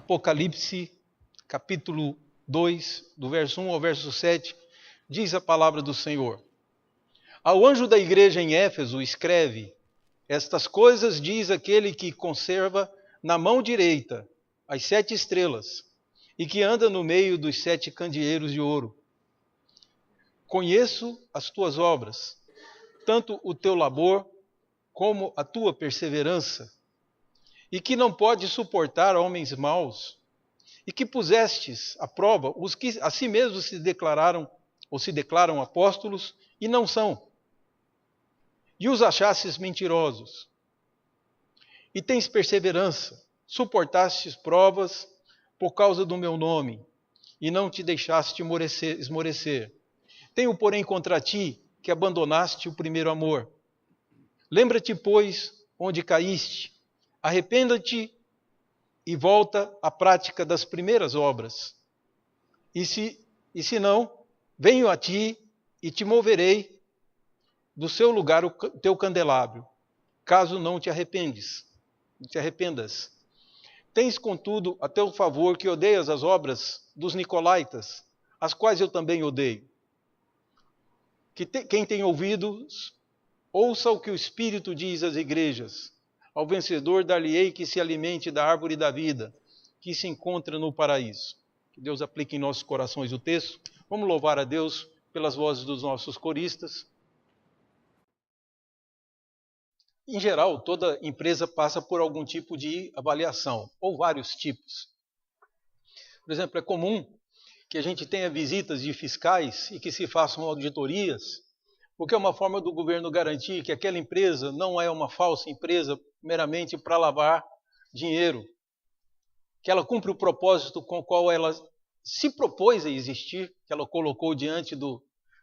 Apocalipse, capítulo 2, do verso 1 ao verso 7, diz a palavra do Senhor. Ao anjo da igreja em Éfeso escreve: estas coisas diz aquele que conserva na mão direita as 7 estrelas e que anda no meio dos 7 candeeiros de ouro. Conheço as tuas obras, tanto o teu labor como a tua perseverança, e que não podes suportar homens maus, e que pusestes à prova os que a si mesmos se declararam ou se declaram apóstolos e não são, e os achastes mentirosos. E tens perseverança, suportastes provas por causa do meu nome, e não te deixaste esmorecer. Tenho, porém, contra ti que abandonaste o primeiro amor. Lembra-te, pois, onde caíste, arrependa-te e volta à prática das primeiras obras. E se não, venho a ti e te moverei do seu lugar o teu candelabro, caso não te arrependas. Tens, contudo, a teu favor que odeias as obras dos nicolaítas, as quais eu também odeio. Quem tem ouvidos, ouça o que o Espírito diz às igrejas. Ao vencedor dar-lhe-ei que se alimente da árvore da vida, que se encontra no paraíso. Que Deus aplique em nossos corações o texto. Vamos louvar a Deus pelas vozes dos nossos coristas. Em geral, toda empresa passa por algum tipo de avaliação, ou vários tipos. Por exemplo, é comum que a gente tenha visitas de fiscais e que se façam auditorias, porque é uma forma do governo garantir que aquela empresa não é uma falsa empresa meramente para lavar dinheiro, que ela cumpre o propósito com o qual ela se propôs a existir, que ela colocou diante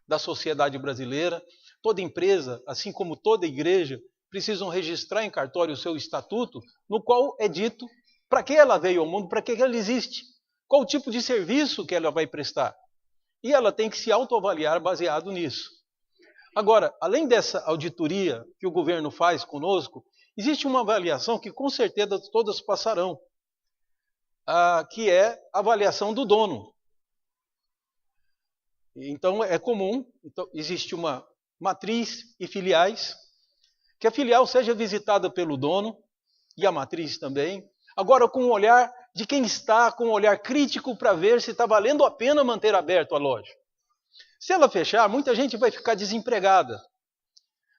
da sociedade brasileira. Toda empresa, assim como toda igreja, precisam registrar em cartório o seu estatuto, no qual é dito para que ela veio ao mundo, para que ela existe, qual o tipo de serviço que ela vai prestar. E ela tem que se autoavaliar baseado nisso. Agora, além dessa auditoria que o governo faz conosco, existe uma avaliação que com certeza todas passarão, que é a avaliação do dono. Então é comum, existe uma matriz e filiais, que a filial seja visitada pelo dono, e a matriz também, agora com o olhar de quem está, com um olhar crítico para ver se está valendo a pena manter aberto a loja. Se ela fechar, muita gente vai ficar desempregada.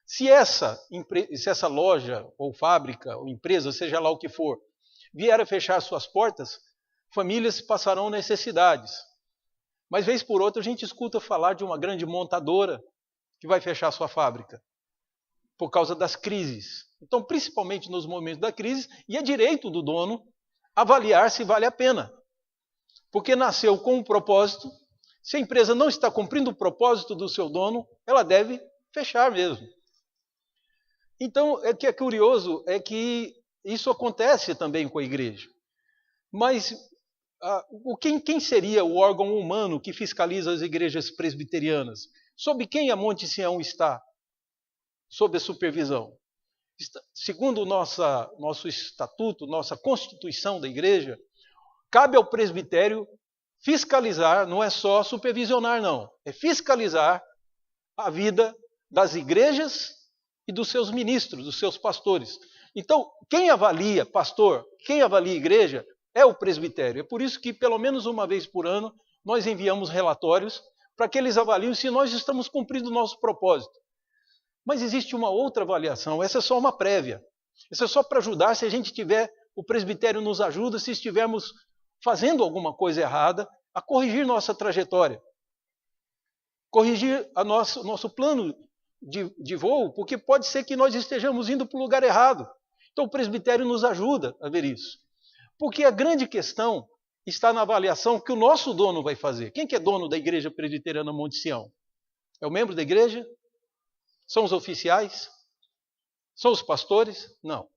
Se essa loja, ou fábrica, ou empresa, seja lá o que for, vier a fechar suas portas, famílias passarão necessidades. Mas, vez por outra, a gente escuta falar de uma grande montadora que vai fechar sua fábrica por causa das crises. Então, principalmente nos momentos da crise, e é direito do dono avaliar se vale a pena. Porque nasceu com um propósito. Se a empresa não está cumprindo o propósito do seu dono, ela deve fechar mesmo. Então, o que é curioso é que isso acontece também com a igreja. Mas quem seria o órgão humano que fiscaliza as igrejas presbiterianas? Sob quem a Monte Sião está? Sob a supervisão. Segundo nosso estatuto, nossa constituição da igreja, cabe ao presbitério fiscalizar, não é só supervisionar, não. É fiscalizar a vida das igrejas e dos seus ministros, dos seus pastores. Então, quem avalia pastor, quem avalia igreja, é o presbitério. É por isso que, pelo menos uma vez por ano, nós enviamos relatórios para que eles avaliem se nós estamos cumprindo o nosso propósito. Mas existe uma outra avaliação, essa é só uma prévia. Essa é só para ajudar, se a gente tiver, o presbitério nos ajuda, se estivermos fazendo alguma coisa errada, a corrigir nossa trajetória. Corrigir nosso plano de voo, porque pode ser que nós estejamos indo para o lugar errado. Então o presbitério nos ajuda a ver isso. Porque a grande questão está na avaliação que o nosso dono vai fazer. Quem que é dono da Igreja Presbiteriana Monte Sião? É o membro da igreja? São os oficiais? São os pastores? Não.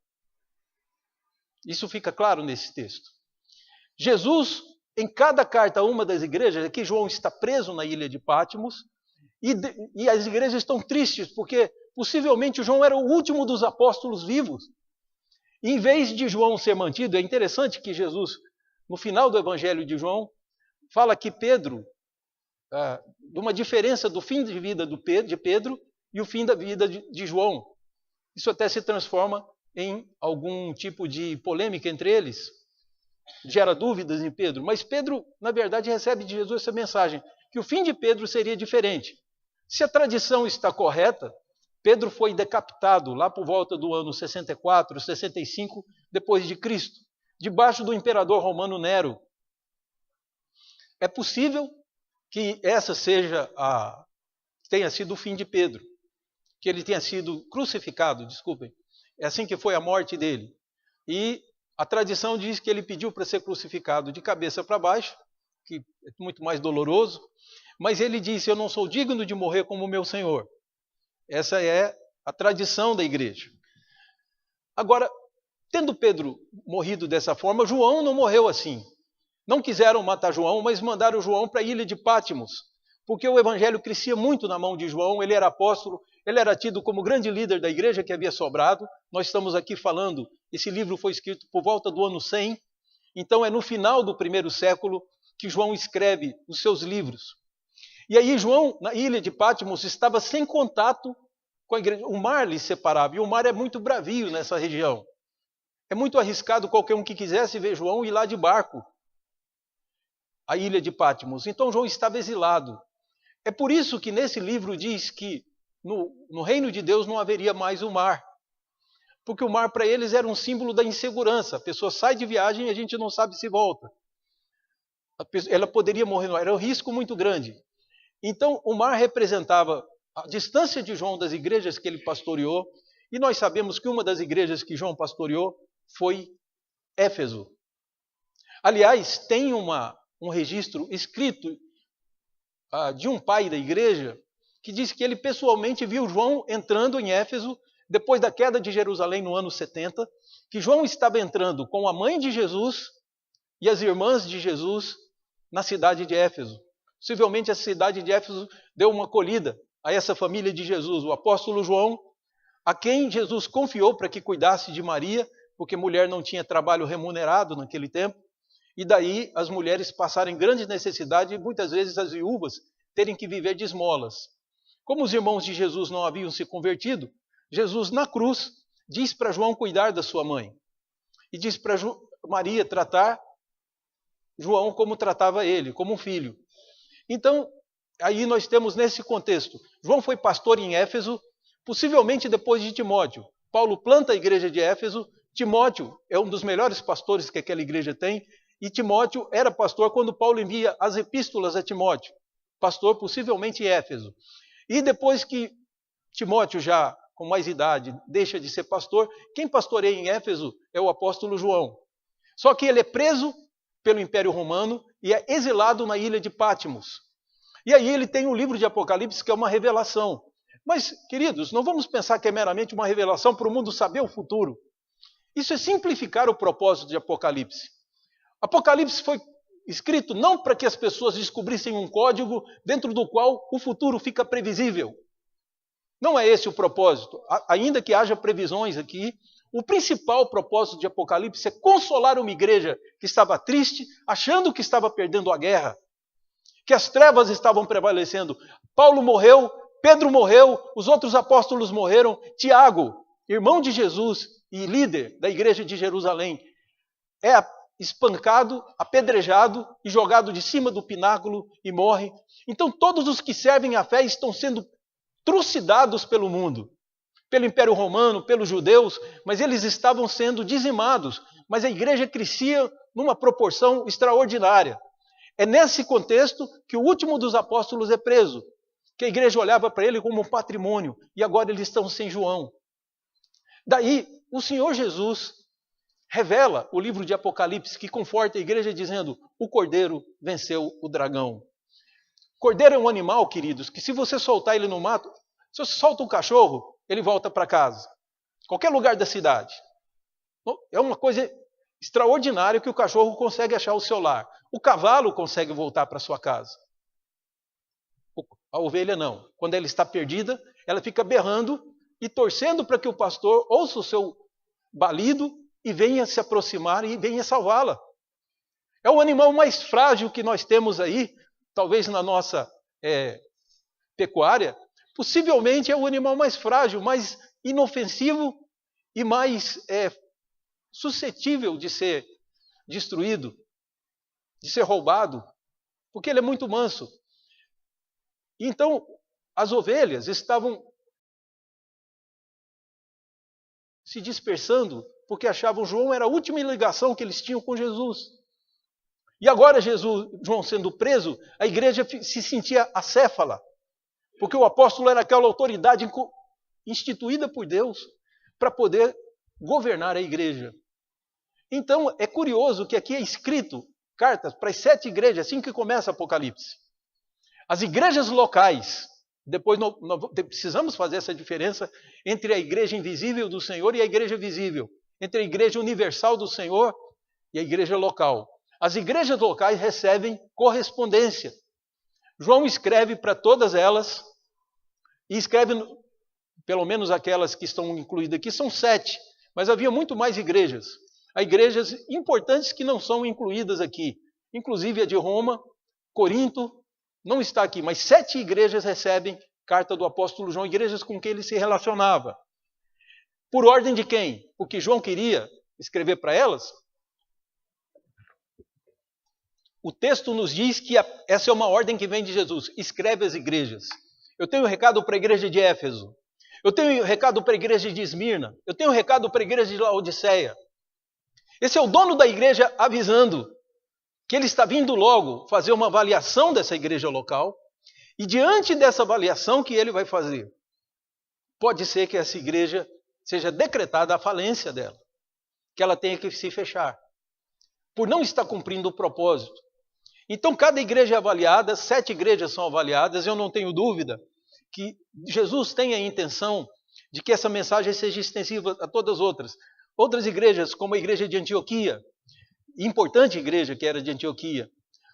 Isso fica claro nesse texto. Jesus, em cada carta a uma das igrejas, aqui João está preso na ilha de Patmos, e as igrejas estão tristes, porque possivelmente João era o último dos apóstolos vivos. E em vez de João ser mantido, é interessante que Jesus no final do Evangelho de João, fala que Pedro, de uma diferença do fim de vida de Pedro e o fim da vida de João. Isso até se transforma em algum tipo de polêmica entre eles, gera dúvidas em Pedro, mas Pedro, na verdade, recebe de Jesus essa mensagem, que o fim de Pedro seria diferente. Se a tradição está correta, Pedro foi decapitado lá por volta do ano 64, 65 depois de Cristo, debaixo do imperador romano Nero. É possível que essa tenha sido o fim de Pedro, que ele tenha sido crucificado, desculpem. É assim que foi a morte dele. E a tradição diz que ele pediu para ser crucificado de cabeça para baixo, que é muito mais doloroso, mas ele disse: eu não sou digno de morrer como meu Senhor. Essa é a tradição da igreja. Agora, tendo Pedro morrido dessa forma, João não morreu assim. Não quiseram matar João, mas mandaram João para a ilha de Pátimos, porque o evangelho crescia muito na mão de João, ele era apóstolo, ele era tido como grande líder da igreja que havia sobrado. Nós estamos aqui falando, esse livro foi escrito por volta do ano 100, então é no final do primeiro século que João escreve os seus livros. E aí João, na ilha de Pátimos, estava sem contato com a igreja. O mar lhe separava, e o mar é muito bravio nessa região. É muito arriscado qualquer um que quisesse ver João ir lá de barco, a ilha de Pátimos. Então João estava exilado. É por isso que nesse livro diz que no reino de Deus não haveria mais o mar. Porque o mar para eles era um símbolo da insegurança. A pessoa sai de viagem e a gente não sabe se volta. Ela poderia morrer no mar, era um risco muito grande. Então o mar representava a distância de João das igrejas que ele pastoreou. E nós sabemos que uma das igrejas que João pastoreou foi Éfeso. Aliás, tem um registro escrito de um pai da igreja que diz que ele pessoalmente viu João entrando em Éfeso depois da queda de Jerusalém no ano 70, que João estava entrando com a mãe de Jesus e as irmãs de Jesus na cidade de Éfeso. Possivelmente a cidade de Éfeso deu uma acolhida a essa família de Jesus, o apóstolo João, a quem Jesus confiou para que cuidasse de Maria, porque mulher não tinha trabalho remunerado naquele tempo, e daí as mulheres passarem grande necessidade e muitas vezes as viúvas terem que viver de esmolas. Como os irmãos de Jesus não haviam se convertido, Jesus na cruz diz para João cuidar da sua mãe e diz para Maria tratar João como tratava ele, como um filho. Então, aí nós temos nesse contexto, João foi pastor em Éfeso, possivelmente depois de Timóteo. Paulo planta a igreja de Éfeso, Timóteo é um dos melhores pastores que aquela igreja tem, e Timóteo era pastor quando Paulo envia as epístolas a Timóteo, pastor possivelmente em Éfeso. E depois que Timóteo, já com mais idade, deixa de ser pastor, quem pastoreia em Éfeso é o apóstolo João. Só que ele é preso pelo Império Romano e é exilado na ilha de Pátimos. E aí ele tem o livro de Apocalipse, que é uma revelação. Mas, queridos, não vamos pensar que é meramente uma revelação para o mundo saber o futuro. Isso é simplificar o propósito de Apocalipse. Apocalipse foi escrito não para que as pessoas descobrissem um código dentro do qual o futuro fica previsível. Não é esse o propósito. Ainda que haja previsões aqui, o principal propósito de Apocalipse é consolar uma igreja que estava triste, achando que estava perdendo a guerra, que as trevas estavam prevalecendo. Paulo morreu, Pedro morreu, os outros apóstolos morreram, Tiago, irmão de Jesus e líder da igreja de Jerusalém, é espancado, apedrejado e jogado de cima do pináculo e morre. Então todos os que servem à fé estão sendo trucidados pelo mundo, pelo Império Romano, pelos judeus, mas eles estavam sendo dizimados. Mas a igreja crescia numa proporção extraordinária. É nesse contexto que o último dos apóstolos é preso, que a igreja olhava para ele como um patrimônio, e agora eles estão sem João. Daí, o Senhor Jesus revela o livro de Apocalipse, que conforta a igreja dizendo: o cordeiro venceu o dragão. Cordeiro é um animal, queridos, que se você soltar ele no mato, se você solta um cachorro, ele volta para casa. Qualquer lugar da cidade. É uma coisa extraordinária que o cachorro consegue achar o seu lar. O cavalo consegue voltar para sua casa. A ovelha não. Quando ela está perdida, ela fica berrando e torcendo para que o pastor ouça o seu balido e venha se aproximar e venha salvá-la. É o animal mais frágil que nós temos aí, talvez na nossa pecuária. Possivelmente é o animal mais frágil, mais inofensivo e mais suscetível de ser destruído, de ser roubado, porque ele é muito manso. Então, as ovelhas estavam se dispersando porque achavam João era a última ligação que eles tinham com Jesus. E agora João sendo preso, a igreja se sentia acéfala, porque o apóstolo era aquela autoridade instituída por Deus para poder governar a igreja. Então é curioso que aqui é escrito cartas para as 7 igrejas, assim que começa o Apocalipse. As igrejas locais, depois nós precisamos fazer essa diferença entre a igreja invisível do Senhor e a igreja visível, entre a igreja universal do Senhor e a igreja local. As igrejas locais recebem correspondência. João escreve para todas elas, e escreve, pelo menos aquelas que estão incluídas aqui, são 7, mas havia muito mais igrejas. Há igrejas importantes que não são incluídas aqui, inclusive a de Roma, Corinto, não está aqui, mas 7 igrejas recebem carta do apóstolo João, igrejas com quem ele se relacionava. Por ordem de quem? Porque João queria escrever para elas. O texto nos diz que essa é uma ordem que vem de Jesus. Escreve as igrejas. Eu tenho um recado para a igreja de Éfeso. Eu tenho um recado para a igreja de Esmirna. Eu tenho um recado para a igreja de Laodiceia. Esse é o dono da igreja avisando que ele está vindo logo fazer uma avaliação dessa igreja local. E diante dessa avaliação que ele vai fazer, pode ser que essa igreja seja decretada a falência dela. Que ela tenha que se fechar. Por não estar cumprindo o propósito. Então, cada igreja é avaliada, 7 igrejas são avaliadas, eu não tenho dúvida que Jesus tem a intenção de que essa mensagem seja extensiva a todas as outras. Outras igrejas, como a igreja de Antioquia, importante igreja que era de Antioquia,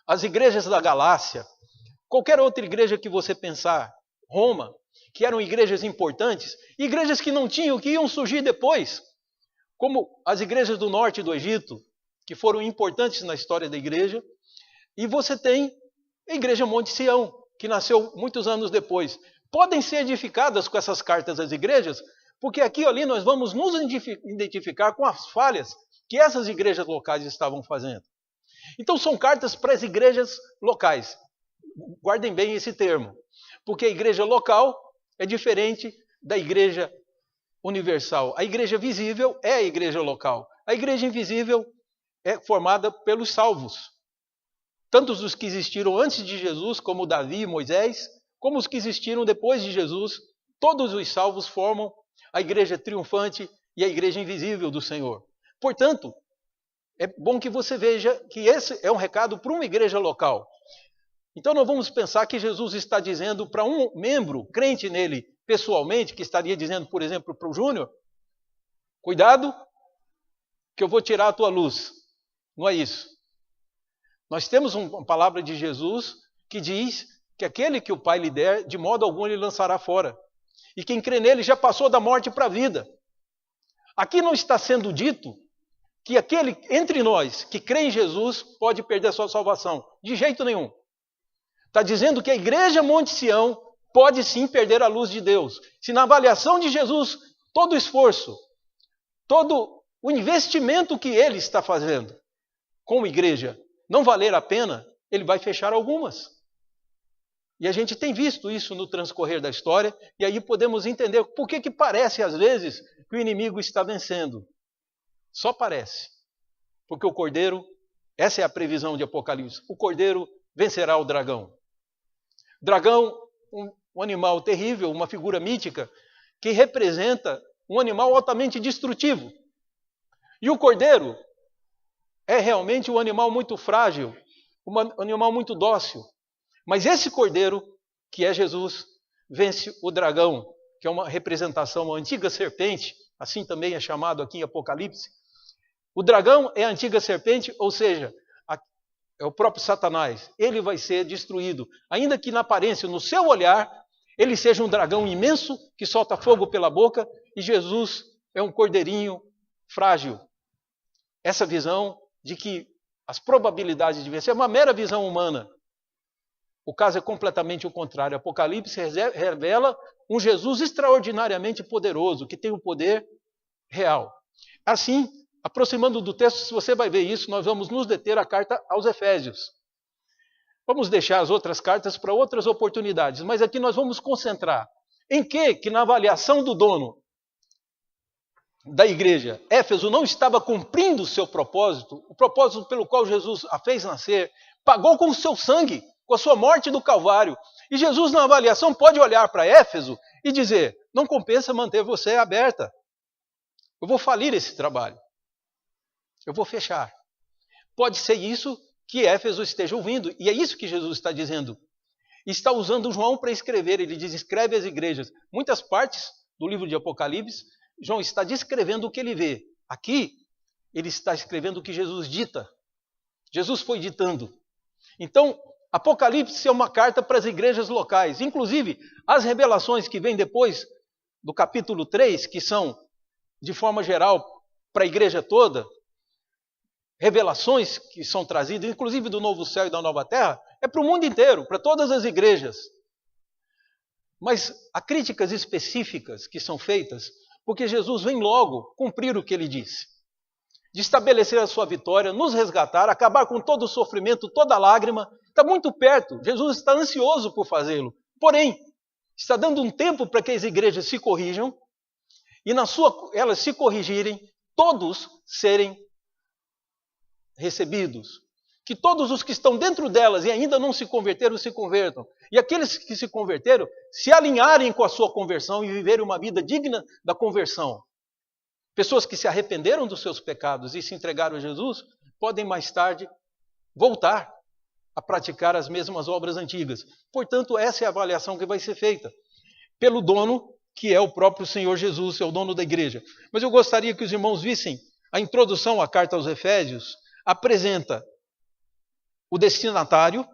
as igrejas da Galácia, qualquer outra igreja que você pensar, Roma, que eram igrejas importantes, igrejas que não tinham, que iam surgir depois, como as igrejas do norte do Egito, que foram importantes na história da igreja, e você tem a igreja Monte Sião, que nasceu muitos anos depois. Podem ser edificadas com essas cartas às igrejas, porque aqui ou ali nós vamos nos identificar com as falhas que essas igrejas locais estavam fazendo. Então são cartas para as igrejas locais. Guardem bem esse termo, porque a igreja local é diferente da igreja universal. A igreja visível é a igreja local. A igreja invisível é formada pelos salvos. Tanto os que existiram antes de Jesus, como Davi e Moisés, como os que existiram depois de Jesus, todos os salvos formam a igreja triunfante e a igreja invisível do Senhor. Portanto, é bom que você veja que esse é um recado para uma igreja local. Então não vamos pensar que Jesus está dizendo para um membro crente nele pessoalmente, que estaria dizendo, por exemplo, para o Júnior, cuidado que eu vou tirar a tua luz. Não é isso. Nós temos uma palavra de Jesus que diz que aquele que o Pai lhe der, de modo algum ele lançará fora. E quem crê nele já passou da morte para a vida. Aqui não está sendo dito que aquele entre nós que crê em Jesus pode perder a sua salvação. De jeito nenhum. Está dizendo que a igreja Monte Sião pode sim perder a luz de Deus. Se na avaliação de Jesus, todo o esforço, todo o investimento que ele está fazendo como igreja não valer a pena, ele vai fechar algumas. E a gente tem visto isso no transcorrer da história, e aí podemos entender por que parece às vezes que o inimigo está vencendo. Só parece. Porque o Cordeiro, essa é a previsão de Apocalipse, o Cordeiro vencerá o dragão. Dragão, um animal terrível, uma figura mítica, que representa um animal altamente destrutivo. E o Cordeiro é realmente um animal muito frágil, um animal muito dócil. Mas esse Cordeiro, que é Jesus, vence o dragão, que é uma representação, uma antiga serpente, assim também é chamado aqui em Apocalipse. O dragão é a antiga serpente, ou seja, é o próprio Satanás. Ele vai ser destruído, ainda que na aparência, no seu olhar, ele seja um dragão imenso que solta fogo pela boca, e Jesus é um cordeirinho frágil. Essa visão de que as probabilidades de vencer, é uma mera visão humana. O caso é completamente o contrário. Apocalipse revela um Jesus extraordinariamente poderoso, que tem o poder real. Assim, aproximando do texto, se você vai ver isso, nós vamos nos deter à carta aos Efésios. Vamos deixar as outras cartas para outras oportunidades, mas aqui nós vamos concentrar em que na avaliação do dono da igreja, Éfeso não estava cumprindo o seu propósito, o propósito pelo qual Jesus a fez nascer, pagou com o seu sangue, com a sua morte do Calvário. E Jesus, na avaliação, pode olhar para Éfeso e dizer: não compensa manter você aberta. Eu vou falir esse trabalho. Eu vou fechar. Pode ser isso que Éfeso esteja ouvindo, e é isso que Jesus está dizendo. Está usando João para escrever, ele diz: escreve às igrejas. Muitas partes do livro de Apocalipse, João está descrevendo o que ele vê. Aqui, ele está escrevendo o que Jesus dita. Jesus foi ditando. Então, Apocalipse é uma carta para as igrejas locais. Inclusive, as revelações que vêm depois do capítulo 3, que são, de forma geral, para a igreja toda, revelações que são trazidas, inclusive do novo céu e da nova terra, é para o mundo inteiro, para todas as igrejas. Mas há críticas específicas que são feitas, porque Jesus vem logo cumprir o que ele disse. De estabelecer a sua vitória, nos resgatar, acabar com todo o sofrimento, toda a lágrima. Está muito perto, Jesus está ansioso por fazê-lo. Porém, está dando um tempo para que as igrejas se corrijam, e elas se corrigirem, todos serem recebidos. Que todos os que estão dentro delas e ainda não se converteram, se convertam. E aqueles que se converteram, se alinharem com a sua conversão e viverem uma vida digna da conversão. Pessoas que se arrependeram dos seus pecados e se entregaram a Jesus, podem mais tarde voltar a praticar as mesmas obras antigas. Portanto, essa é a avaliação que vai ser feita pelo dono, que é o próprio Senhor Jesus, é o dono da igreja. Mas eu gostaria que os irmãos vissem a introdução à carta aos Efésios, apresenta o destinatário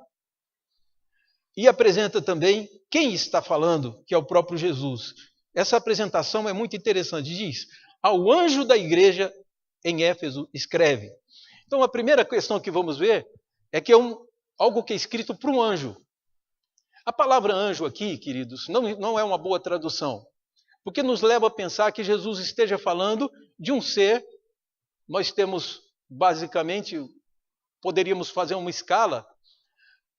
e apresenta também quem está falando, que é o próprio Jesus. Essa apresentação é muito interessante. Diz: ao anjo da igreja em Éfeso escreve. Então a primeira questão que vamos ver é que é algo que é escrito para um anjo. A palavra anjo aqui, queridos, não é uma boa tradução, porque nos leva a pensar que Jesus esteja falando de um ser. Nós temos, basicamente, poderíamos fazer uma escala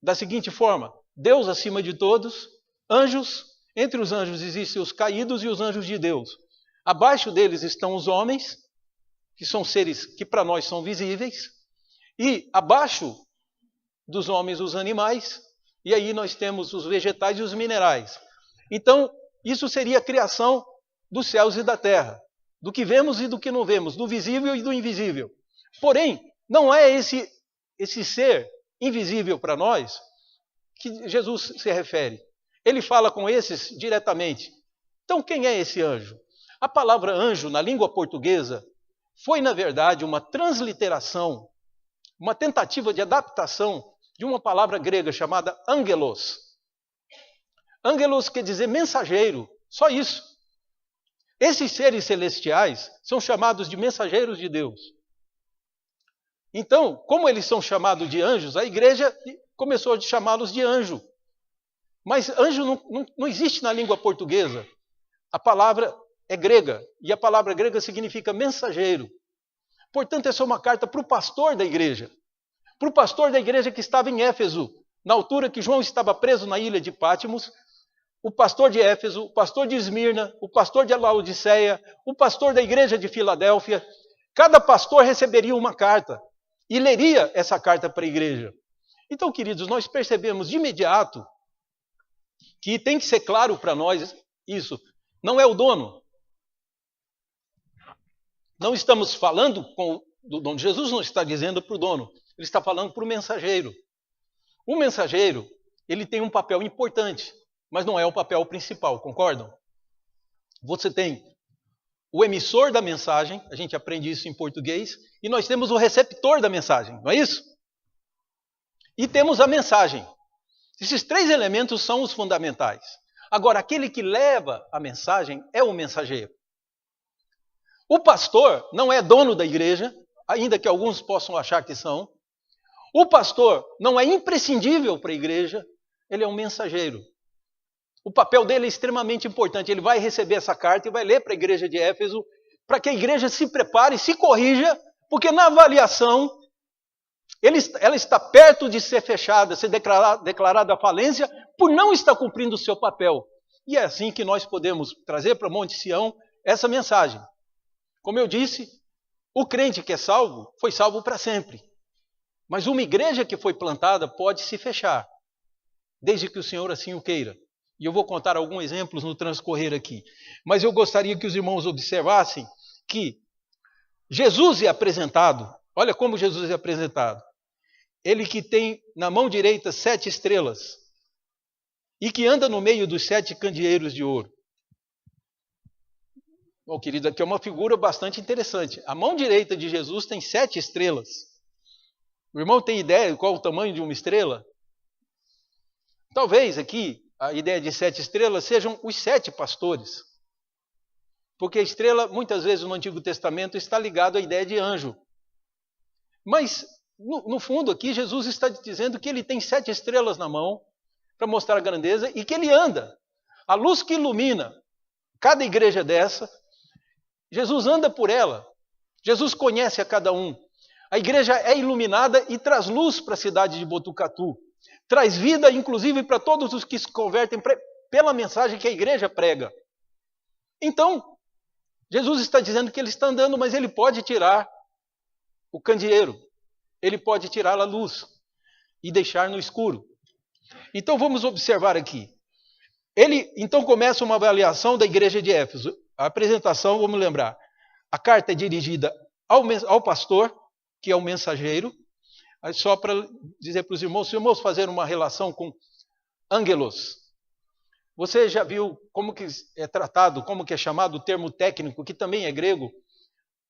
da seguinte forma: Deus acima de todos, anjos, entre os anjos existem os caídos e os anjos de Deus. Abaixo deles estão os homens, que são seres que para nós são visíveis, e abaixo dos homens os animais, e aí nós temos os vegetais e os minerais. Então, isso seria a criação dos céus e da terra, do que vemos e do que não vemos, do visível e do invisível. Porém, não é esse ser invisível para nós que Jesus se refere. Ele fala com esses diretamente. Então, quem é esse anjo? A palavra anjo, na língua portuguesa, foi, na verdade, uma transliteração, uma tentativa de adaptação de uma palavra grega chamada angelos. Angelos quer dizer mensageiro, só isso. Esses seres celestiais são chamados de mensageiros de Deus. Então, como eles são chamados de anjos, a igreja começou a chamá-los de anjo. Mas anjo não existe na língua portuguesa. A palavra é grega, e a palavra grega significa mensageiro. Portanto, essa é uma carta para o pastor da igreja. Para o pastor da igreja que estava em Éfeso, na altura que João estava preso na ilha de Pátimos, o pastor de Éfeso, o pastor de Esmirna, o pastor de Laodiceia, o pastor da igreja de Filadélfia. Cada pastor receberia uma carta e leria essa carta para a igreja. Então, queridos, nós percebemos de imediato que tem que ser claro para nós isso. Não é o dono. Não estamos falando do dono. Jesus não está dizendo para o dono. Ele está falando para o mensageiro. O mensageiro, ele tem um papel importante, mas não é o papel principal, concordam? Você tem o emissor da mensagem, a gente aprende isso em português, e nós temos o receptor da mensagem, não é isso? E temos a mensagem. Esses três elementos são os fundamentais. Agora, aquele que leva a mensagem é o mensageiro. O pastor não é dono da igreja, ainda que alguns possam achar que são. O pastor não é imprescindível para a igreja, ele é um mensageiro. O papel dele é extremamente importante. Ele vai receber essa carta e vai ler para a igreja de Éfeso, para que a igreja se prepare, se corrija, porque na avaliação ela está perto de ser fechada, ser declarada falência, por não estar cumprindo o seu papel. E é assim que nós podemos trazer para Monte Sião essa mensagem. Como eu disse, o crente que é salvo, foi salvo para sempre. Mas uma igreja que foi plantada pode se fechar, desde que o Senhor assim o queira. E eu vou contar alguns exemplos no transcorrer aqui. Mas eu gostaria que os irmãos observassem que Jesus é apresentado, olha como Jesus é apresentado. Ele que tem na mão direita 7 estrelas e que anda no meio dos 7 candeeiros de ouro. Bom, querido, aqui é uma figura bastante interessante. A mão direita de Jesus tem 7 estrelas. O irmão tem ideia de qual o tamanho de uma estrela? Talvez aqui a ideia de 7 estrelas sejam os 7 pastores. Porque a estrela, muitas vezes no Antigo Testamento, está ligada à ideia de anjo. Mas, no fundo aqui, Jesus está dizendo que ele tem 7 estrelas na mão para mostrar a grandeza e que ele anda. A luz que ilumina cada igreja dessa, Jesus anda por ela. Jesus conhece a cada um. A igreja é iluminada e traz luz para a cidade de Botucatu. Traz vida, inclusive, para todos os que se convertem pela mensagem que a igreja prega. Então, Jesus está dizendo que ele está andando, mas ele pode tirar o candeeiro. Ele pode tirar a luz e deixar no escuro. Então, vamos observar aqui. Ele, então, começa uma avaliação da igreja de Éfeso. A apresentação, vamos lembrar, a carta é dirigida ao pastor, que é o mensageiro. Só para dizer para os irmãos fazerem uma relação com ângelos. Você já viu como que é tratado, como que é chamado o termo técnico, que também é grego,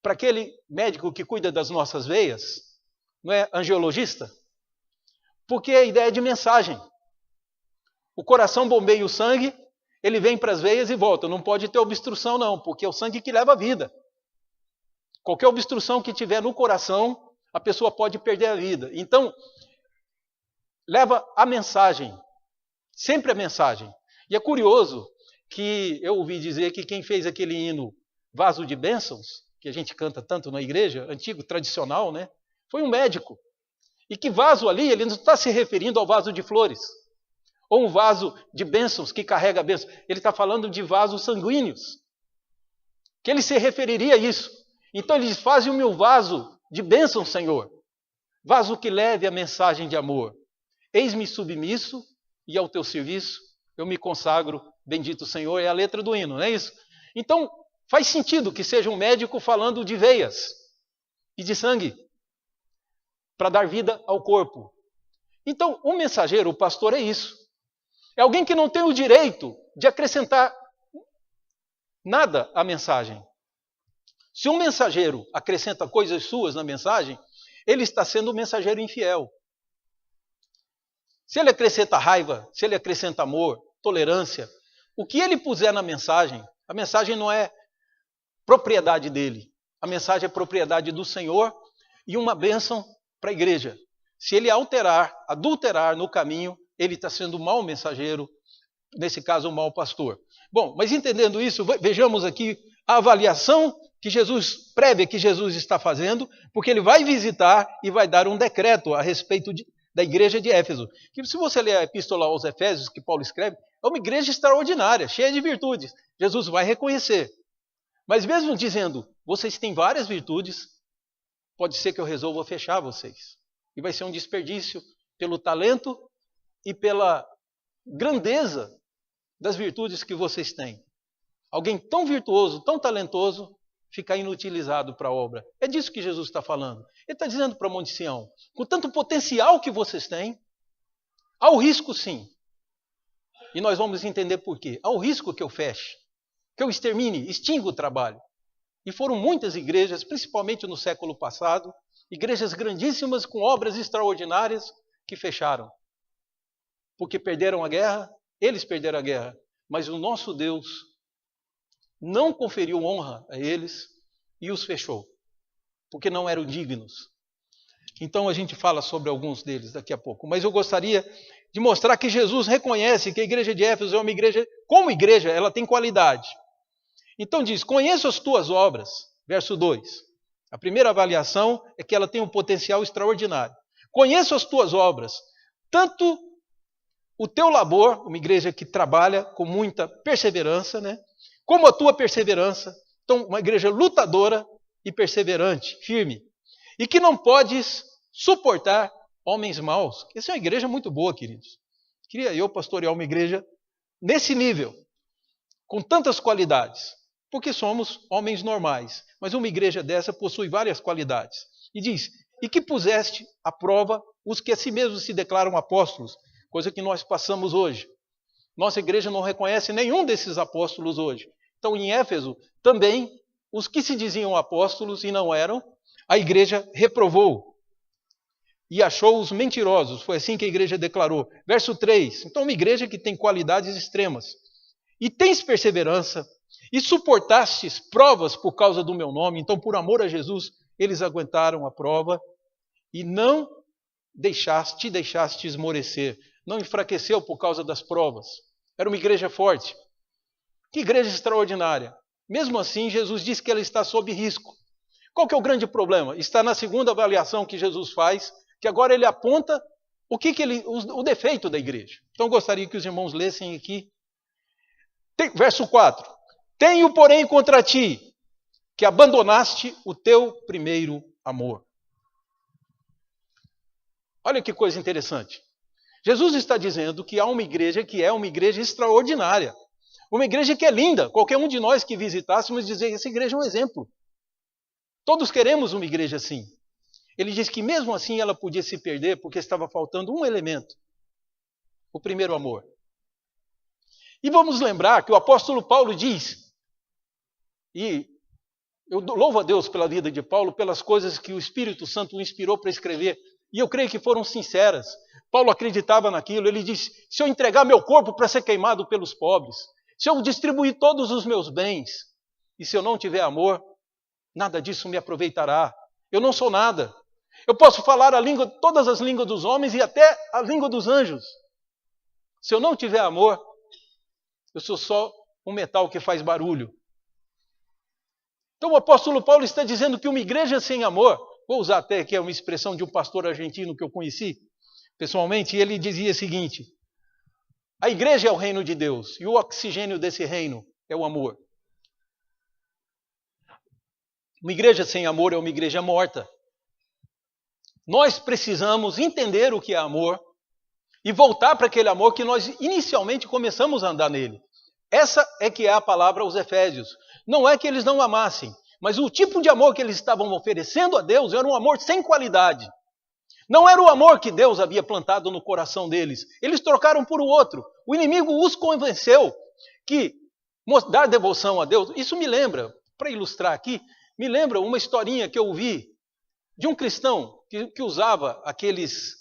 para aquele médico que cuida das nossas veias, não é angiologista? Porque é a ideia de mensagem. O coração bombeia o sangue, ele vem para as veias e volta. Não pode ter obstrução não, porque é o sangue que leva a vida. Qualquer obstrução que tiver no coração, a pessoa pode perder a vida. Então, leva a mensagem, sempre a mensagem. E é curioso que eu ouvi dizer que quem fez aquele hino Vaso de Bênçãos, que a gente canta tanto na igreja, antigo, tradicional, né? Foi um médico. E que vaso ali, ele não está se referindo ao vaso de flores, ou um vaso de bênçãos que carrega bênçãos. Ele está falando de vasos sanguíneos. Que ele se referiria a isso. Então ele diz, faz o meu vaso de bênção, Senhor, vaso que leve a mensagem de amor. Eis-me submisso e ao teu serviço eu me consagro, bendito Senhor, é a letra do hino, não é isso? Então, faz sentido que seja um médico falando de veias e de sangue, para dar vida ao corpo. Então, o mensageiro, o pastor é isso. É alguém que não tem o direito de acrescentar nada à mensagem. Se um mensageiro acrescenta coisas suas na mensagem, ele está sendo um mensageiro infiel. Se ele acrescenta raiva, se ele acrescenta amor, tolerância, o que ele puser na mensagem, a mensagem não é propriedade dele. A mensagem é propriedade do Senhor e uma bênção para a igreja. Se ele adulterar no caminho, ele está sendo um mau mensageiro, nesse caso um mau pastor. Bom, mas entendendo isso, vejamos aqui a avaliação que Jesus prévia que Jesus está fazendo, porque ele vai visitar e vai dar um decreto a respeito da igreja de Éfeso. Que se você ler a epístola aos Efésios que Paulo escreve, é uma igreja extraordinária, cheia de virtudes. Jesus vai reconhecer. Mas mesmo dizendo, vocês têm várias virtudes, pode ser que eu resolva fechar vocês. E vai ser um desperdício pelo talento e pela grandeza das virtudes que vocês têm. Alguém tão virtuoso, tão talentoso, ficar inutilizado para a obra. É disso que Jesus está falando. Ele está dizendo para Monte Sião, com tanto potencial que vocês têm, há o risco sim. E nós vamos entender por quê. Há o risco que eu feche, que eu extermine, extinga o trabalho. E foram muitas igrejas, principalmente no século passado, igrejas grandíssimas com obras extraordinárias que fecharam. Porque perderam a guerra, eles perderam a guerra. Mas o nosso Deus não conferiu honra a eles e os fechou, porque não eram dignos. Então a gente fala sobre alguns deles daqui a pouco. Mas eu gostaria de mostrar que Jesus reconhece que a igreja de Éfeso é uma igreja, como igreja, ela tem qualidade. Então diz, conheço as tuas obras, verso 2. A primeira avaliação é que ela tem um potencial extraordinário. Conheço as tuas obras, tanto o teu labor, uma igreja que trabalha com muita perseverança, né? Como a tua perseverança. Então, uma igreja lutadora e perseverante, firme. E que não podes suportar homens maus. Essa é uma igreja muito boa, queridos. Queria eu pastorear uma igreja nesse nível, com tantas qualidades, porque somos homens normais. Mas uma igreja dessa possui várias qualidades. E diz, e que puseste à prova os que a si mesmos se declaram apóstolos, coisa que nós passamos hoje. Nossa igreja não reconhece nenhum desses apóstolos hoje. Então, em Éfeso, também, os que se diziam apóstolos e não eram, a igreja reprovou e achou-os mentirosos. Foi assim que a igreja declarou. Verso 3. Então, uma igreja que tem qualidades extremas. E tens perseverança, e suportastes provas por causa do meu nome. Então, por amor a Jesus, eles aguentaram a prova e não te deixaste esmorecer. Não enfraqueceu por causa das provas. Era uma igreja forte. Que igreja extraordinária. Mesmo assim, Jesus diz que ela está sob risco. Qual que é o grande problema? Está na segunda avaliação que Jesus faz, que agora ele aponta o defeito da igreja. Então, eu gostaria que os irmãos lessem aqui. Verso 4. Tenho, porém, contra ti, que abandonaste o teu primeiro amor. Olha que coisa interessante. Jesus está dizendo que há uma igreja que é uma igreja extraordinária. Uma igreja que é linda. Qualquer um de nós que visitássemos dizer, essa igreja é um exemplo. Todos queremos uma igreja assim. Ele diz que mesmo assim ela podia se perder porque estava faltando um elemento. O primeiro amor. E vamos lembrar que o apóstolo Paulo diz, e eu louvo a Deus pela vida de Paulo, pelas coisas que o Espírito Santo o inspirou para escrever, e eu creio que foram sinceras. Paulo acreditava naquilo, ele diz, se eu entregar meu corpo para ser queimado pelos pobres, se eu distribuir todos os meus bens, e se eu não tiver amor, nada disso me aproveitará. Eu não sou nada. Eu posso falar todas as línguas dos homens e até a língua dos anjos. Se eu não tiver amor, eu sou só um metal que faz barulho. Então o apóstolo Paulo está dizendo que uma igreja sem amor, vou usar até aqui uma expressão de um pastor argentino que eu conheci pessoalmente, e ele dizia o seguinte, a igreja é o reino de Deus, e o oxigênio desse reino é o amor. Uma igreja sem amor é uma igreja morta. Nós precisamos entender o que é amor e voltar para aquele amor que nós inicialmente começamos a andar nele. Essa é que é a palavra aos Efésios. Não é que eles não amassem, mas o tipo de amor que eles estavam oferecendo a Deus era um amor sem qualidade. Não era o amor que Deus havia plantado no coração deles. Eles trocaram por o outro. O inimigo os convenceu que dar devoção a Deus... Isso me lembra, para ilustrar aqui, me lembra uma historinha que eu ouvi de um cristão que usava aqueles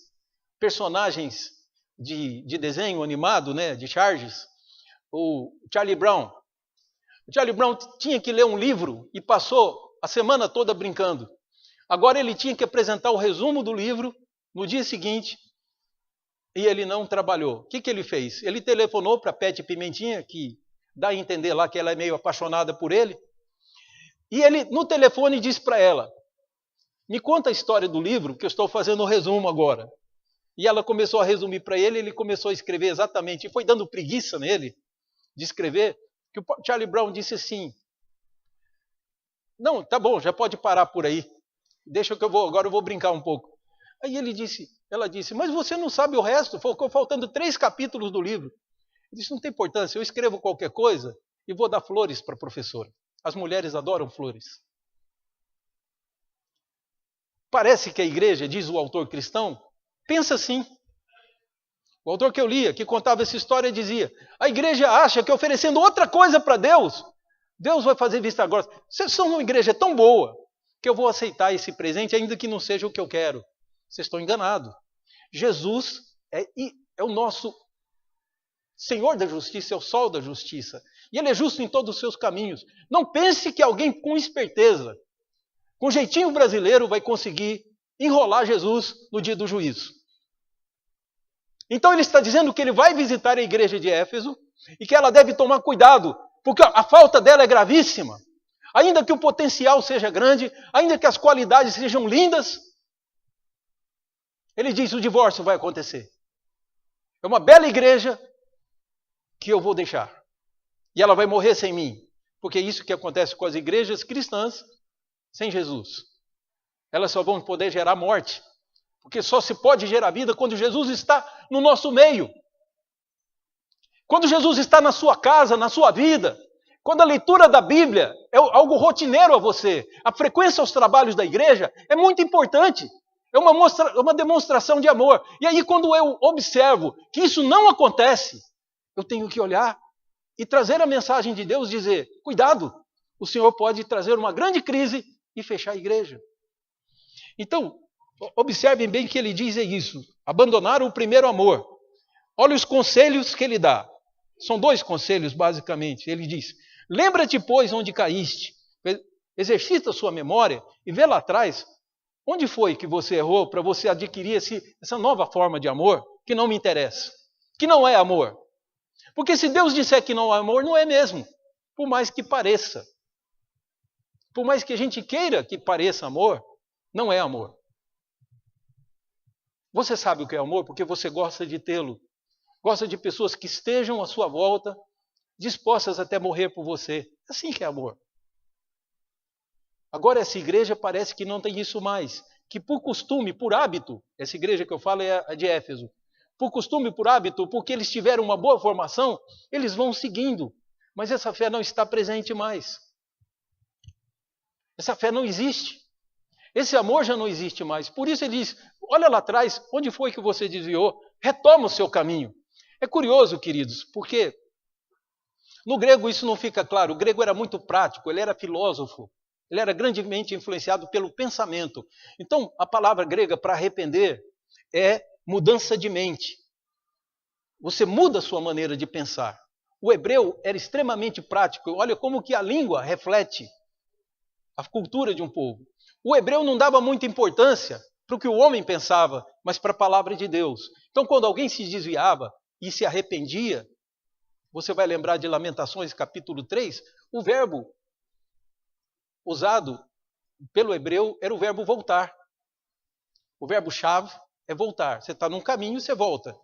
personagens de desenho animado, né, de charges, o Charlie Brown. O Charlie Brown tinha que ler um livro e passou a semana toda brincando. Agora ele tinha que apresentar o resumo do livro no dia seguinte e ele não trabalhou. O que ele fez? Ele telefonou para a Pete Pimentinha, que dá a entender lá que ela é meio apaixonada por ele, e ele no telefone disse para ela, me conta a história do livro que eu estou fazendo o resumo agora. E ela começou a resumir para ele, ele começou a escrever exatamente, e foi dando preguiça nele de escrever, que o Charlie Brown disse assim, não, tá bom, já pode parar por aí, deixa que agora eu vou brincar um pouco. Aí ela disse, mas você não sabe o resto, ficou faltando 3 capítulos do livro. Ele disse, não tem importância, eu escrevo qualquer coisa e vou dar flores para a professora. As mulheres adoram flores. Parece que a igreja, diz o autor cristão, pensa assim. O autor que eu lia, que contava essa história, dizia, a igreja acha que oferecendo outra coisa para Deus, Deus vai fazer vista grossa. Vocês são uma igreja tão boa que eu vou aceitar esse presente, ainda que não seja o que eu quero. Vocês estão enganados. Jesus é o nosso Senhor da justiça, é o sol da justiça. E Ele é justo em todos os seus caminhos. Não pense que alguém com esperteza, com jeitinho brasileiro, vai conseguir enrolar Jesus no dia do juízo. Então ele está dizendo que ele vai visitar a igreja de Éfeso e que ela deve tomar cuidado, porque a falta dela é gravíssima. Ainda que o potencial seja grande, ainda que as qualidades sejam lindas, ele diz: o divórcio vai acontecer. É uma bela igreja que eu vou deixar. E ela vai morrer sem mim. Porque é isso que acontece com as igrejas cristãs sem Jesus. Elas só vão poder gerar morte. Porque só se pode gerar vida quando Jesus está no nosso meio. Quando Jesus está na sua casa, na sua vida. Quando a leitura da Bíblia é algo rotineiro a você. A frequência aos trabalhos da igreja é muito importante. É uma demonstração de amor. E aí, quando eu observo que isso não acontece, eu tenho que olhar e trazer a mensagem de Deus, dizer: cuidado, o Senhor pode trazer uma grande crise e fechar a igreja. Então, observem bem que ele diz isso: abandonaram o primeiro amor. Olha os conselhos que ele dá. São 2 conselhos, basicamente. Ele diz: lembra-te, pois, onde caíste. Exercita a sua memória e vê lá atrás onde foi que você errou para você adquirir essa nova forma de amor que não me interessa, que não é amor. Porque se Deus disser que não é amor, não é mesmo, por mais que pareça. Por mais que a gente queira que pareça amor, não é amor. Você sabe o que é amor porque você gosta de tê-lo. Gosta de pessoas que estejam à sua volta, dispostas até morrer por você. Assim que é amor. Agora essa igreja parece que não tem isso mais. Que por costume, por hábito, essa igreja que eu falo é a de Éfeso. Por costume, por hábito, porque eles tiveram uma boa formação, eles vão seguindo. Mas essa fé não está presente mais. Essa fé não existe. Esse amor já não existe mais. Por isso ele diz: olha lá atrás, onde foi que você desviou? Retoma o seu caminho. É curioso, queridos, porque no grego isso não fica claro. O grego era muito prático, ele era filósofo. Ele era grandemente influenciado pelo pensamento. Então, a palavra grega para arrepender é mudança de mente. Você muda a sua maneira de pensar. O hebreu era extremamente prático. Olha como que a língua reflete a cultura de um povo. O hebreu não dava muita importância para o que o homem pensava, mas para a palavra de Deus. Então, quando alguém se desviava e se arrependia, você vai lembrar de Lamentações, capítulo 3, o verbo usado pelo hebreu era o verbo voltar. O verbo-chave é voltar. Você está num caminho, você volta.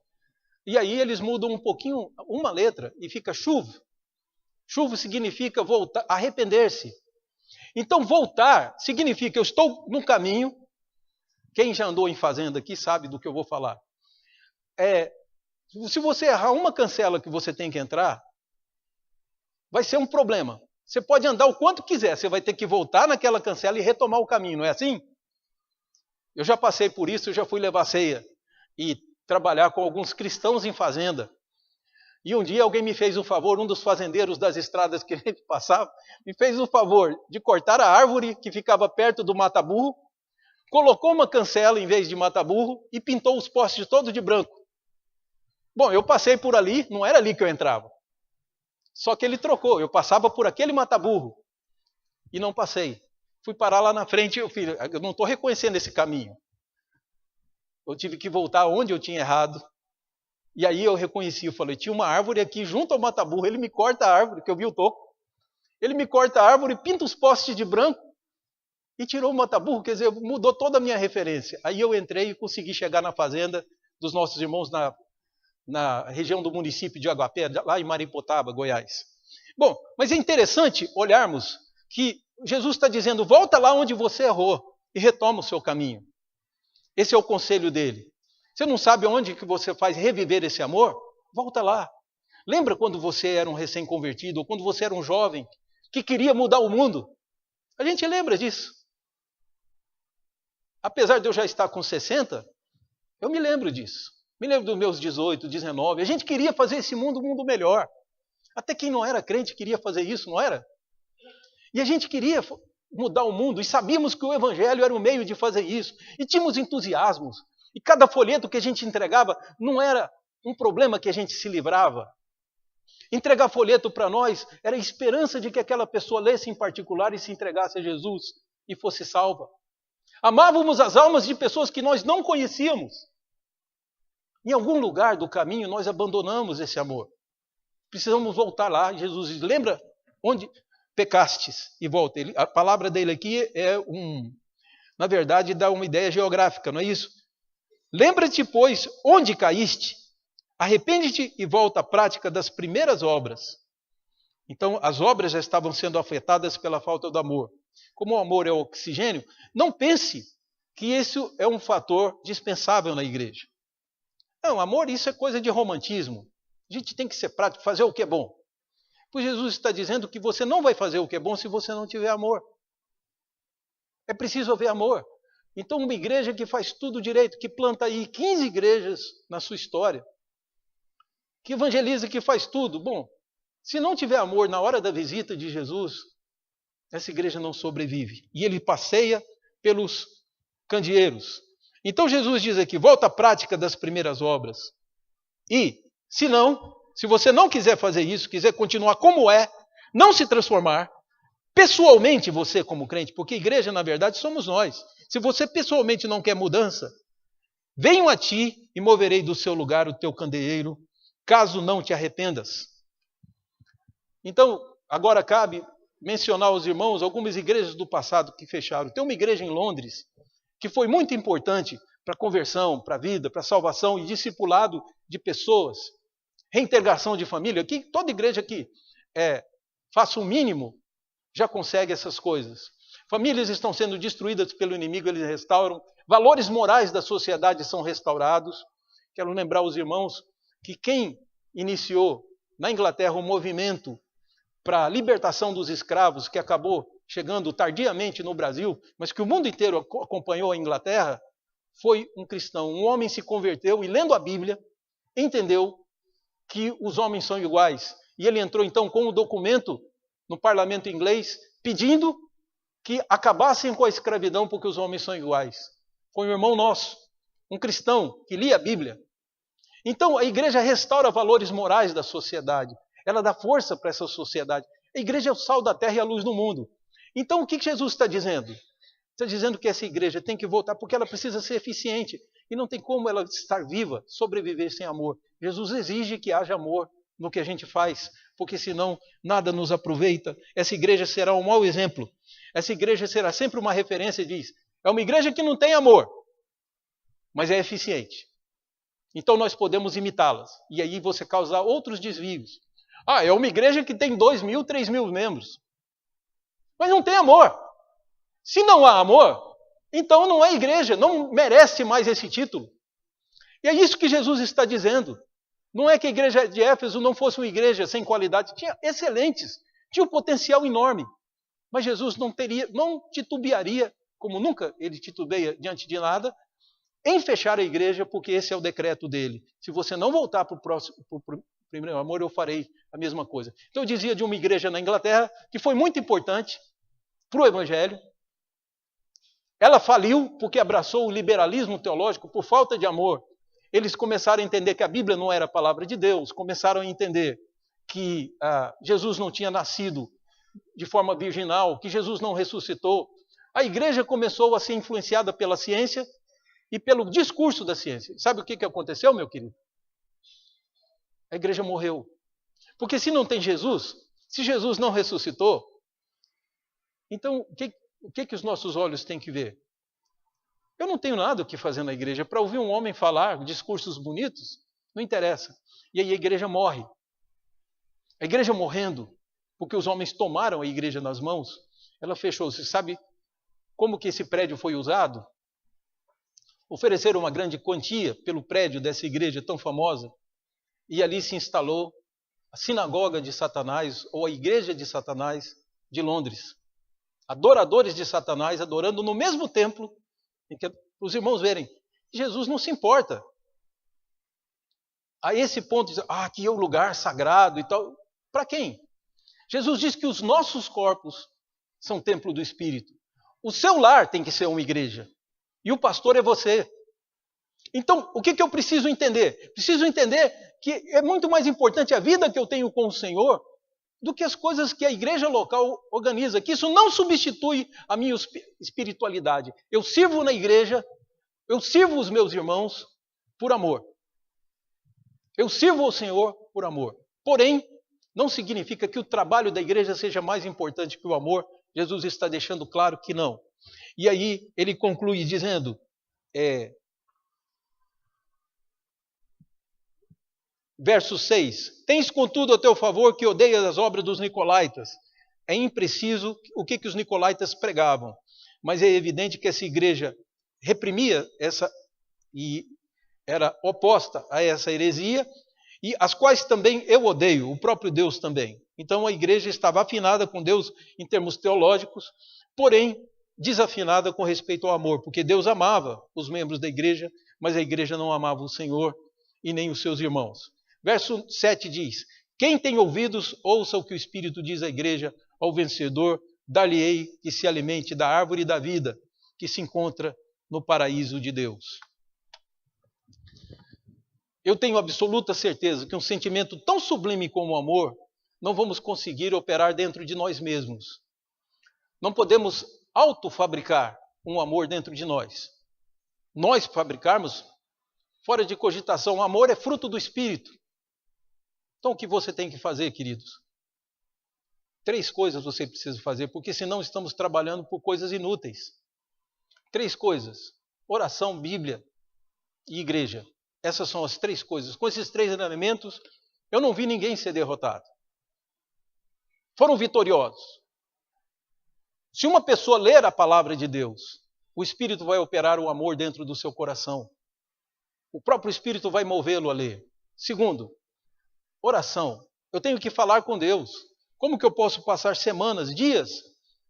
E aí eles mudam um pouquinho, uma letra, e fica chuv. Chuv significa voltar, arrepender-se. Então voltar significa: eu estou num caminho. Quem já andou em fazenda aqui sabe do que eu vou falar. Se você errar uma cancela que você tem que entrar, vai ser um problema. Você pode andar o quanto quiser, você vai ter que voltar naquela cancela e retomar o caminho, não é assim? Eu já passei por isso, eu já fui levar ceia e trabalhar com alguns cristãos em fazenda. E um dia alguém me fez um favor, um dos fazendeiros das estradas que a gente passava, me fez um favor de cortar a árvore que ficava perto do mata-burro, colocou uma cancela em vez de mata-burro e pintou os postes todos de branco. Bom, eu passei por ali, não era ali que eu entrava. Só que ele trocou, eu passava por aquele mata-burro e não passei. Fui parar lá na frente e eu não estou reconhecendo esse caminho. Eu tive que voltar onde eu tinha errado. E aí eu reconheci, eu falei: tinha uma árvore aqui junto ao mata-burro, ele me corta a árvore, que eu vi o toco. Ele me corta a árvore, pinta os postes de branco e tirou o mata-burro, quer dizer, mudou toda a minha referência. Aí eu entrei e consegui chegar na fazenda dos nossos irmãos na região do município de Aguapé, lá em Maripotaba, Goiás. Bom, mas é interessante olharmos que Jesus está dizendo: volta lá onde você errou e retoma o seu caminho. Esse é o conselho dele. Você não sabe onde que você faz reviver esse amor? Volta lá. Lembra quando você era um recém-convertido, ou quando você era um jovem que queria mudar o mundo? A gente lembra disso. Apesar de eu já estar com 60, eu me lembro disso. Me lembro dos meus 18, 19. A gente queria fazer esse mundo um mundo melhor. Até quem não era crente queria fazer isso, não era? E a gente queria mudar o mundo e sabíamos que o evangelho era o meio de fazer isso. E tínhamos entusiasmos. E cada folheto que a gente entregava não era um problema que a gente se livrava. Entregar folheto para nós era a esperança de que aquela pessoa lesse em particular e se entregasse a Jesus e fosse salva. Amávamos as almas de pessoas que nós não conhecíamos. Em algum lugar do caminho nós abandonamos esse amor. Precisamos voltar lá. Jesus diz, lembra onde pecastes? E volta. A palavra dele aqui na verdade, dá uma ideia geográfica, não é isso? Lembra-te, pois, onde caíste, arrepende-te e volta à prática das primeiras obras. Então, as obras já estavam sendo afetadas pela falta do amor. Como o amor é o oxigênio, não pense que isso é um fator dispensável na igreja. Não, amor, isso é coisa de romantismo. A gente tem que ser prático, fazer o que é bom. Pois Jesus está dizendo que você não vai fazer o que é bom se você não tiver amor. É preciso haver amor. Então, uma igreja que faz tudo direito, que planta aí 15 igrejas na sua história, que evangeliza, que faz tudo. Bom, se não tiver amor na hora da visita de Jesus, essa igreja não sobrevive. E ele passeia pelos candeeiros. Então Jesus diz aqui, volta à prática das primeiras obras. E, se você não quiser fazer isso, quiser continuar como é, não se transformar, pessoalmente você como crente, porque igreja na verdade somos nós. Se você pessoalmente não quer mudança, venho a ti e moverei do seu lugar o teu candeeiro, caso não te arrependas. Então, agora cabe mencionar aos irmãos algumas igrejas do passado que fecharam. Tem uma igreja em Londres que foi muito importante para a conversão, para a vida, para a salvação e discipulado de pessoas, reintegração de família. Aqui, toda igreja que faça o mínimo já consegue essas coisas. Famílias estão sendo destruídas pelo inimigo, eles restauram. Valores morais da sociedade são restaurados. Quero lembrar aos irmãos que quem iniciou na Inglaterra um movimento para a libertação dos escravos, que acabou chegando tardiamente no Brasil, mas que o mundo inteiro acompanhou a Inglaterra, foi um cristão. Um homem se converteu e, lendo a Bíblia, entendeu que os homens são iguais. E ele entrou então com um documento no parlamento inglês pedindo que acabassem com a escravidão porque os homens são iguais. Foi um irmão nosso, um cristão que lia a Bíblia. Então a igreja restaura valores morais da sociedade. Ela dá força para essa sociedade. A igreja é o sal da terra e a luz do mundo. Então o que Jesus está dizendo? Está dizendo que essa igreja tem que voltar porque ela precisa ser eficiente. E não tem como ela estar viva, sobreviver sem amor. Jesus exige que haja amor no que a gente faz, porque senão nada nos aproveita. Essa igreja será um mau exemplo. Essa igreja será sempre uma referência e diz, é uma igreja que não tem amor, mas é eficiente. Então nós podemos imitá-las. E aí você causar outros desvios. É uma igreja que tem 2.000, 3.000 membros. Mas não tem amor. Se não há amor, então não é igreja, não merece mais esse título. E é isso que Jesus está dizendo. Não é que a igreja de Éfeso não fosse uma igreja sem qualidade, tinha excelentes, tinha um potencial enorme. Mas Jesus não titubearia, como nunca ele titubeia diante de nada, em fechar a igreja, porque esse é o decreto dele. Se você não voltar para o primeiro amor, eu farei a mesma coisa. Então eu dizia de uma igreja na Inglaterra, que foi muito importante para o evangelho. Ela faliu porque abraçou o liberalismo teológico por falta de amor. Eles começaram a entender que a Bíblia não era a palavra de Deus, começaram a entender que Jesus não tinha nascido de forma virginal, que Jesus não ressuscitou. A igreja começou a ser influenciada pela ciência e pelo discurso da ciência. Sabe o que aconteceu, meu querido? A igreja morreu. Porque se não tem Jesus, se Jesus não ressuscitou, então o que os nossos olhos têm que ver? Eu não tenho nada o que fazer na igreja. Para ouvir um homem falar discursos bonitos, não interessa. E aí a igreja morre. A igreja morrendo, porque os homens tomaram a igreja nas mãos, ela fechou. Você sabe como que esse prédio foi usado? Ofereceram uma grande quantia pelo prédio dessa igreja tão famosa, e ali se instalou a sinagoga de Satanás, ou a igreja de Satanás de Londres. Adoradores de Satanás adorando no mesmo templo, para os irmãos verem, Jesus não se importa. A esse ponto, aqui é o lugar sagrado e tal. Para quem? Jesus diz que os nossos corpos são templo do Espírito. O seu lar tem que ser uma igreja. E o pastor é você. Então, o que eu preciso entender? Preciso entender que é muito mais importante a vida que eu tenho com o Senhor do que as coisas que a igreja local organiza, que isso não substitui a minha espiritualidade. Eu sirvo na igreja, eu sirvo os meus irmãos por amor. Eu sirvo ao Senhor por amor. Porém, não significa que o trabalho da igreja seja mais importante que o amor. Jesus está deixando claro que não. E aí ele conclui dizendo, verso 6, tens contudo a teu favor que odeias as obras dos nicolaítas. É impreciso o que os nicolaítas pregavam, mas é evidente que essa igreja reprimia essa e era oposta a essa heresia, e as quais também eu odeio, o próprio Deus também. Então a igreja estava afinada com Deus em termos teológicos, porém desafinada com respeito ao amor, porque Deus amava os membros da igreja, mas a igreja não amava o Senhor e nem os seus irmãos. Verso 7 diz, quem tem ouvidos, ouça o que o Espírito diz à igreja, ao vencedor, dar-lhe-ei que se alimente da árvore da vida, que se encontra no paraíso de Deus. Eu tenho absoluta certeza que um sentimento tão sublime como o amor, não vamos conseguir operar dentro de nós mesmos. Não podemos autofabricar um amor dentro de nós. Nós fabricarmos, fora de cogitação, o amor é fruto do Espírito. Então o que você tem que fazer, queridos? 3 coisas você precisa fazer, porque senão estamos trabalhando por coisas inúteis. 3 coisas, oração, Bíblia e igreja. Essas são as 3 coisas. Com esses 3 elementos, eu não vi ninguém ser derrotado. Foram vitoriosos. Se uma pessoa ler a palavra de Deus, o Espírito vai operar o amor dentro do seu coração. O próprio Espírito vai movê-lo a ler. Segundo, oração. Eu tenho que falar com Deus. Como que eu posso passar semanas, dias,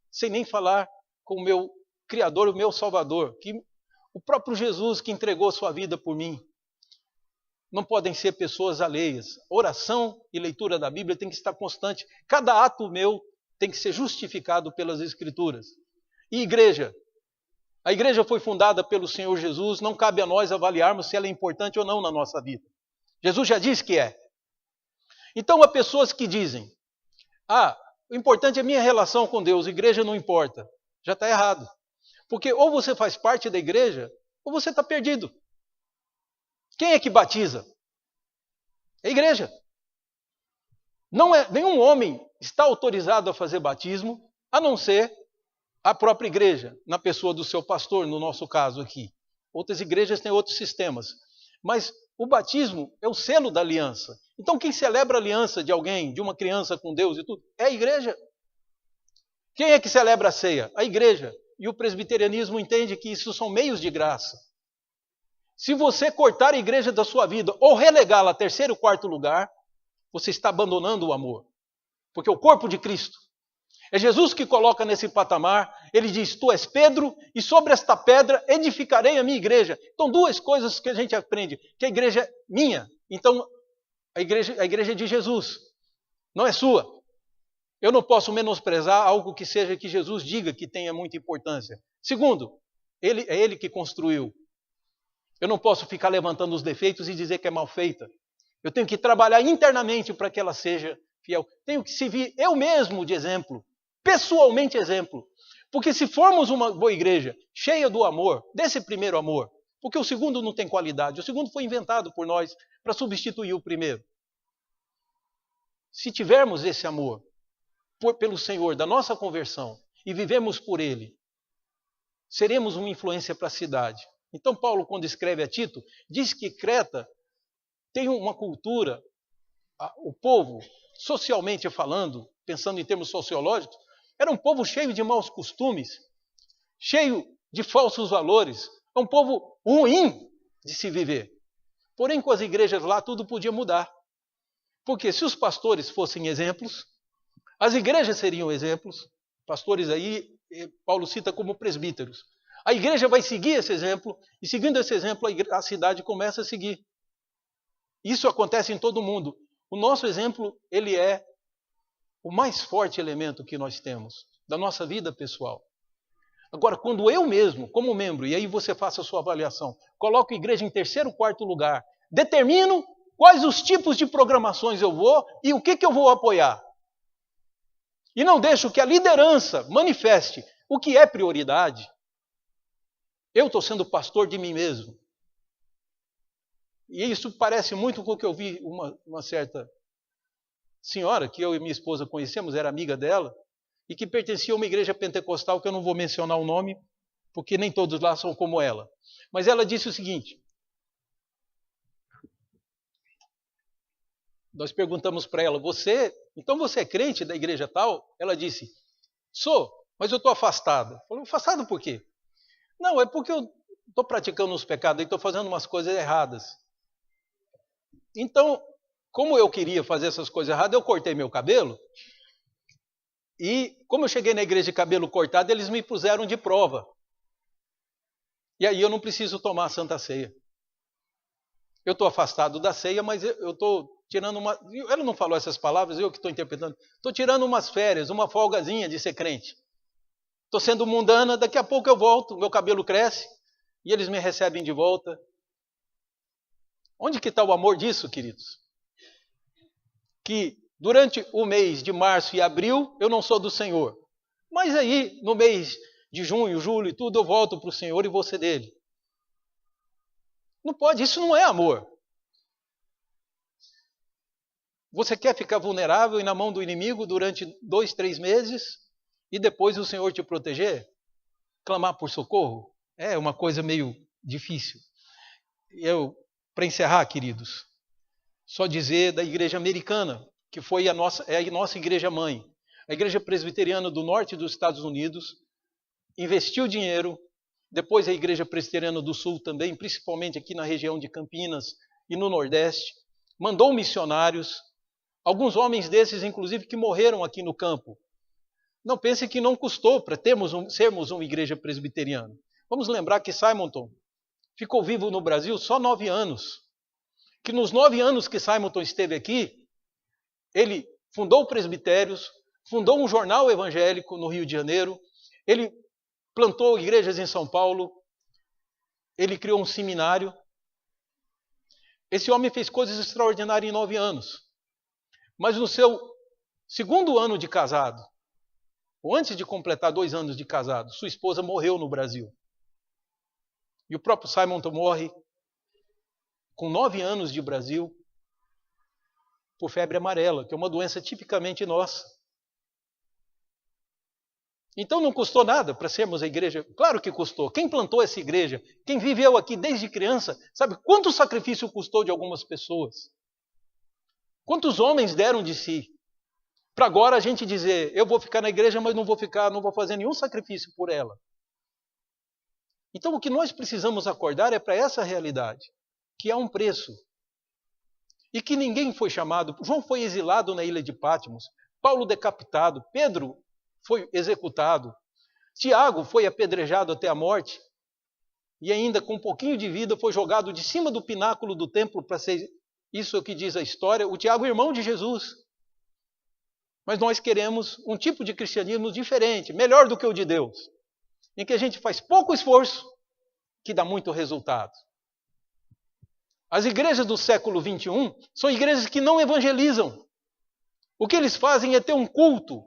sem nem falar com o meu Criador, o meu Salvador, que o próprio Jesus que entregou a sua vida por mim? Não podem ser pessoas alheias. Oração e leitura da Bíblia tem que estar constante. Cada ato meu tem que ser justificado pelas Escrituras. E igreja? A igreja foi fundada pelo Senhor Jesus, não cabe a nós avaliarmos se ela é importante ou não na nossa vida. Jesus já disse que é. Então há pessoas que dizem, o importante é a minha relação com Deus, a igreja não importa. Já está errado. Porque ou você faz parte da igreja, ou você está perdido. Quem é que batiza? É a igreja. Nenhum homem está autorizado a fazer batismo, a não ser a própria igreja, na pessoa do seu pastor, no nosso caso aqui. Outras igrejas têm outros sistemas. Mas o batismo é o selo da aliança. Então quem celebra a aliança de alguém, de uma criança com Deus e tudo, é a igreja. Quem é que celebra a ceia? A igreja. E o presbiterianismo entende que isso são meios de graça. Se você cortar a igreja da sua vida ou relegá-la a 3º, 4º lugar, você está abandonando o amor. Porque o corpo de Cristo é Jesus que coloca nesse patamar. Ele diz, tu és Pedro e sobre esta pedra edificarei a minha igreja. Então 2 coisas que a gente aprende. Que a igreja é minha. Então a igreja é de Jesus. Não é sua. Eu não posso menosprezar algo que seja que Jesus diga que tenha muita importância. Segundo, é Ele que construiu. Eu não posso ficar levantando os defeitos e dizer que é mal feita. Eu tenho que trabalhar internamente para que ela seja fiel. Tenho que servir eu mesmo de exemplo, pessoalmente exemplo. Porque se formos uma boa igreja, cheia do amor, desse primeiro amor, porque o segundo não tem qualidade, o segundo foi inventado por nós para substituir o primeiro. Se tivermos esse amor pelo Senhor, da nossa conversão, e vivemos por Ele, seremos uma influência para a cidade. Então Paulo, quando escreve a Tito, diz que Creta tem uma cultura, o povo, socialmente falando, pensando em termos sociológicos, era um povo cheio de maus costumes, cheio de falsos valores, é um povo ruim de se viver. Porém, com as igrejas lá, tudo podia mudar. Porque se os pastores fossem exemplos, as igrejas seriam exemplos. Pastores aí, Paulo cita como presbíteros. A igreja vai seguir esse exemplo, e seguindo esse exemplo, a cidade começa a seguir. Isso acontece em todo mundo. O nosso exemplo, ele é o mais forte elemento que nós temos da nossa vida pessoal. Agora, quando eu mesmo, como membro, e aí você faça a sua avaliação, coloco a igreja em 3º, 4º lugar, determino quais os tipos de programações eu vou e o que eu vou apoiar. e não deixo que a liderança manifeste o que é prioridade, eu estou sendo pastor de mim mesmo. E isso parece muito com o que eu vi uma certa senhora, que eu e minha esposa conhecemos, era amiga dela, e que pertencia a uma igreja pentecostal, que eu não vou mencionar o nome, porque nem todos lá são como ela. Mas ela disse o seguinte: nós perguntamos para ela, então você é crente da igreja tal? Ela disse, sou, mas eu estou afastada. Falei, afastado por quê? Não, é porque eu estou praticando uns pecados e estou fazendo umas coisas erradas. Então, como eu queria fazer essas coisas erradas, eu cortei meu cabelo. E como eu cheguei na igreja de cabelo cortado, eles me puseram de prova. E aí eu não preciso tomar a Santa Ceia. Eu estou afastado da ceia, mas eu estou tirando uma... Ela não falou essas palavras, eu que estou interpretando. Estou tirando umas férias, uma folgazinha de ser crente. Estou sendo mundana, daqui a pouco eu volto, meu cabelo cresce e eles me recebem de volta. Onde que está o amor disso, queridos? Que durante o mês de março e abril eu não sou do Senhor. Mas aí, no mês de junho, julho e tudo, eu volto para o Senhor e vou ser dele. Não pode, isso não é amor. Você quer ficar vulnerável e na mão do inimigo durante 2, 3 meses e depois o Senhor te proteger? Clamar por socorro? É uma coisa meio difícil. Para encerrar, queridos, só dizer da igreja americana, que foi a nossa igreja mãe. A igreja presbiteriana do norte dos Estados Unidos investiu dinheiro. Depois a igreja presbiteriana do sul também, principalmente aqui na região de Campinas e no Nordeste, mandou missionários, alguns homens desses, inclusive, que morreram aqui no campo. Não pense que não custou para sermos uma igreja presbiteriana. Vamos lembrar que Simonton ficou vivo no Brasil só 9 anos. Que nos 9 anos que Simonton esteve aqui, ele fundou presbitérios, fundou um jornal evangélico no Rio de Janeiro, ele plantou igrejas em São Paulo, ele criou um seminário. Esse homem fez coisas extraordinárias em 9 anos. Mas no seu segundo ano de casado, ou antes de completar 2 anos de casado, sua esposa morreu no Brasil. E o próprio Simonton morre com 9 anos de Brasil por febre amarela, que é uma doença tipicamente nossa. Então não custou nada para sermos a igreja? Claro que custou. Quem plantou essa igreja, quem viveu aqui desde criança, sabe quanto sacrifício custou de algumas pessoas? Quantos homens deram de si? Para agora a gente dizer, eu vou ficar na igreja, mas não vou fazer nenhum sacrifício por ela. Então o que nós precisamos acordar é para essa realidade, que há um preço. E que ninguém foi chamado. João foi exilado na ilha de Patmos, Paulo decapitado, Pedro foi executado, Tiago foi apedrejado até a morte, e ainda com um pouquinho de vida foi jogado de cima do pináculo do templo para ser, isso é o que diz a história, o Tiago é irmão de Jesus. Mas nós queremos um tipo de cristianismo diferente, melhor do que o de Deus, em que a gente faz pouco esforço, que dá muito resultado. As igrejas do século XXI são igrejas que não evangelizam. O que eles fazem é ter um culto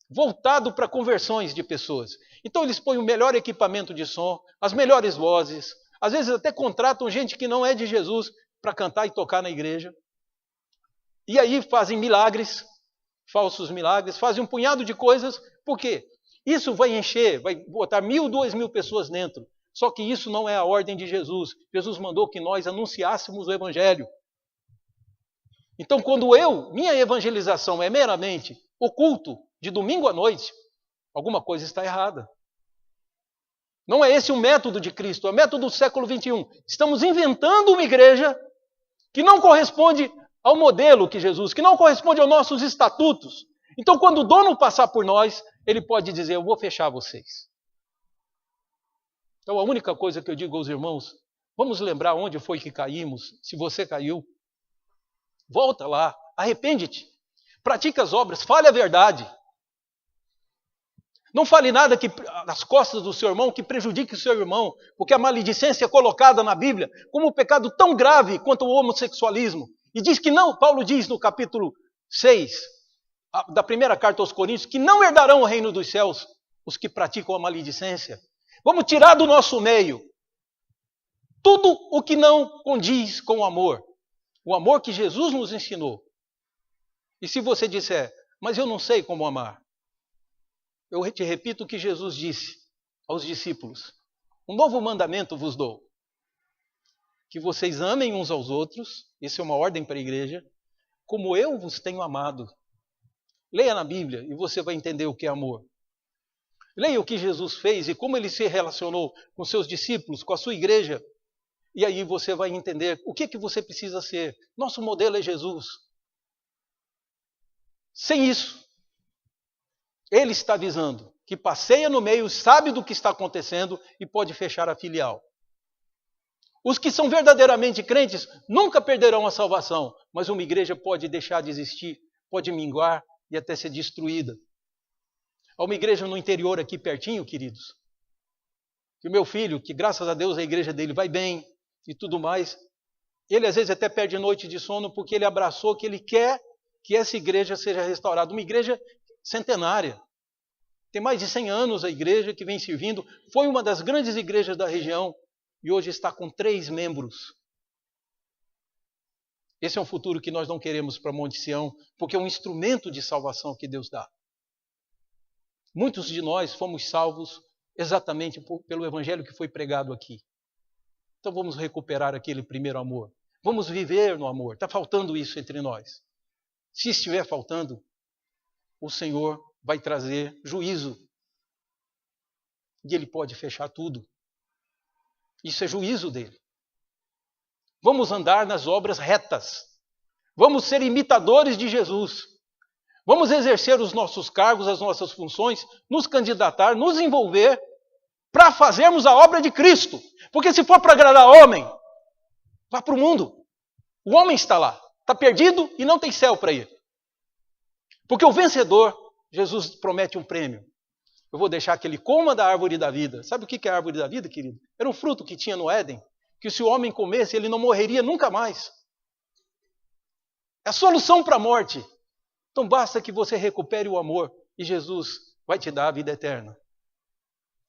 voltado para conversões de pessoas. Então eles põem o melhor equipamento de som, as melhores vozes, às vezes até contratam gente que não é de Jesus para cantar e tocar na igreja. E aí fazem milagres, falsos milagres, fazem um punhado de coisas. Por quê? Isso vai encher, vai botar 1.000, 2.000 pessoas dentro. Só que isso não é a ordem de Jesus. Jesus mandou que nós anunciássemos o evangelho. Então quando minha evangelização é meramente o culto de domingo à noite, alguma coisa está errada. Não é esse o método de Cristo, é o método do século XXI. Estamos inventando uma igreja que não corresponde ao modelo que Jesus, que não corresponde aos nossos estatutos. Então, quando o dono passar por nós, ele pode dizer, eu vou fechar vocês. Então, a única coisa que eu digo aos irmãos, vamos lembrar onde foi que caímos, se você caiu. Volta lá, arrepende-te, pratica as obras, fale a verdade. Não fale nada nas costas do seu irmão que prejudique o seu irmão, porque a maledicência é colocada na Bíblia como um pecado tão grave quanto o homossexualismo. E diz que não, Paulo diz no capítulo 6, da primeira carta aos Coríntios, que não herdarão o reino dos céus os que praticam a maledicência. Vamos tirar do nosso meio tudo o que não condiz com o amor que Jesus nos ensinou. E se você disser, mas eu não sei como amar, eu te repito o que Jesus disse aos discípulos: um novo mandamento vos dou, que vocês amem uns aos outros, isso é uma ordem para a igreja, como eu vos tenho amado. Leia na Bíblia e você vai entender o que é amor. Leia o que Jesus fez e como ele se relacionou com seus discípulos, com a sua igreja. E aí você vai entender o que você precisa ser. Nosso modelo é Jesus. Sem isso, ele está avisando que passeia no meio, sabe do que está acontecendo e pode fechar a filial. Os que são verdadeiramente crentes nunca perderão a salvação, mas uma igreja pode deixar de existir, pode minguar e até ser destruída. Há uma igreja no interior aqui pertinho, queridos, que o meu filho, que graças a Deus a igreja dele vai bem e tudo mais, ele às vezes até perde noite de sono porque ele abraçou que ele quer que essa igreja seja restaurada. Uma igreja centenária. Tem mais de 100 anos a igreja que vem servindo. Foi uma das grandes igrejas da região e hoje está com 3 membros. Esse é um futuro que nós não queremos para Monte Sião, porque é um instrumento de salvação que Deus dá. Muitos de nós fomos salvos exatamente pelo evangelho que foi pregado aqui. Então vamos recuperar aquele primeiro amor. Vamos viver no amor. Está faltando isso entre nós. Se estiver faltando, o Senhor vai trazer juízo. E Ele pode fechar tudo. Isso é juízo dele. Vamos andar nas obras retas. Vamos ser imitadores de Jesus. Vamos exercer os nossos cargos, as nossas funções, nos candidatar, nos envolver para fazermos a obra de Cristo. Porque se for para agradar homem, vá para o mundo. O homem está lá, está perdido e não tem céu para ir. Porque o vencedor, Jesus promete um prêmio. Eu vou deixar que ele coma da árvore da vida. Sabe o que é a árvore da vida, querido? Era um fruto que tinha no Éden, que se o homem comesse, ele não morreria nunca mais. É a solução para a morte. Então basta que você recupere o amor e Jesus vai te dar a vida eterna.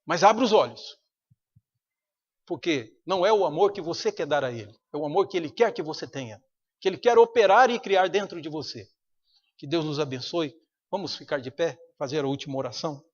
Mas abra os olhos. Porque não é o amor que você quer dar a Ele. É o amor que Ele quer que você tenha. Que Ele quer operar e criar dentro de você. Que Deus nos abençoe. Vamos ficar de pé, fazer a última oração.